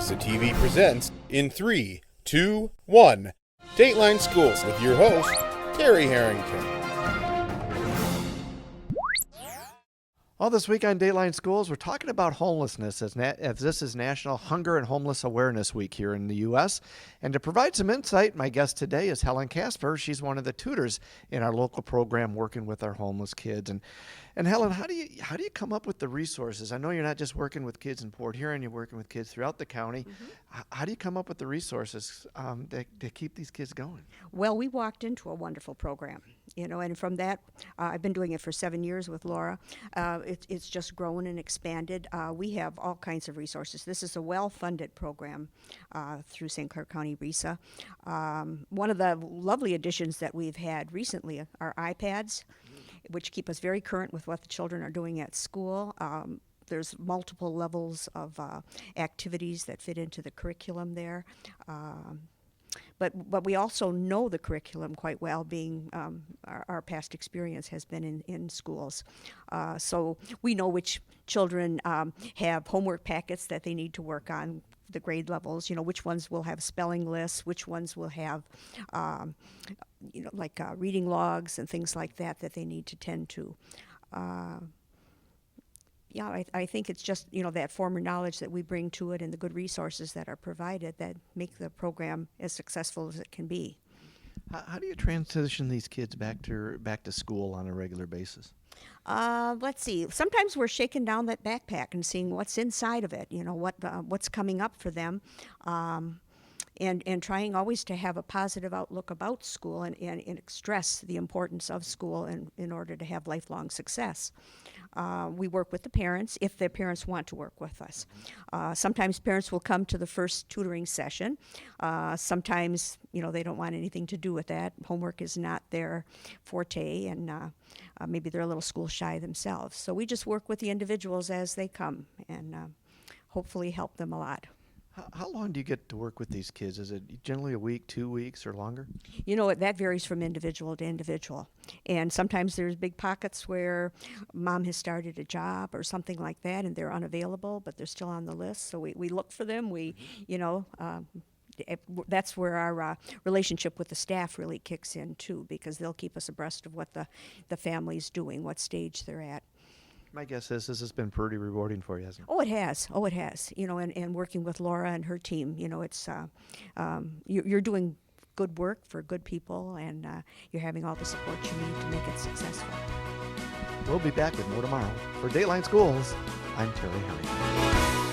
RESA TV presents in 3, 2, 1, Dateline Schools with your host, Terry Harrington. Well, this week on Dateline Schools, we're talking about homelessness as this is National Hunger and Homeless Awareness Week here in the U.S. And to provide some insight, my guest today is Helen Casperl. She's one of the tutors in our local program working with our homeless kids. And Helen, how do you come up with the resources? I know you're not just working with kids in Port Huron, you're working with kids throughout the county. Mm-hmm. How do you come up with the resources to keep these kids going? Well, we walked into a wonderful program, and from that, I've been doing it for 7 years with Laura. It's just grown and expanded. We have all kinds of resources. This is a well-funded program through St. Clair County RESA. One of the lovely additions that we've had recently are iPads, which keep us very current with what the children are doing at school. There's multiple levels of activities that fit into the curriculum there. But we also know the curriculum quite well, being our past experience has been in schools. So we know which children have homework packets that they need to work on, the grade levels, which ones will have spelling lists, which ones will have, reading logs and things like that they need to tend to. I think it's just, that former knowledge that we bring to it and the good resources that are provided that make the program as successful as it can be. How do you transition these kids back to school on a regular basis? Let's see. Sometimes we're shaking down that backpack and seeing what's inside of it, what's coming up for them. And trying always to have a positive outlook about school and stress the importance of school in order to have lifelong success. We work with the parents if their parents want to work with us. Sometimes parents will come to the first tutoring session. Sometimes, they don't want anything to do with that. Homework is not their forte, and maybe they're a little school shy themselves. So we just work with the individuals as they come and hopefully help them a lot. How long do you get to work with these kids? Is it generally a week, 2 weeks, or longer? That varies from individual to individual. And sometimes there's big pockets where mom has started a job or something like that, and they're unavailable, but they're still on the list. So we look for them. That's where our relationship with the staff really kicks in, too, because they'll keep us abreast of what the family's doing, what stage they're at. My guess is this has been pretty rewarding for you, hasn't it? Oh, it has. And working with Laura and her team, it's you're doing good work for good people, and you're having all the support you need to make it successful. We'll be back with more tomorrow. For Dateline Schools, I'm Terry Harrington.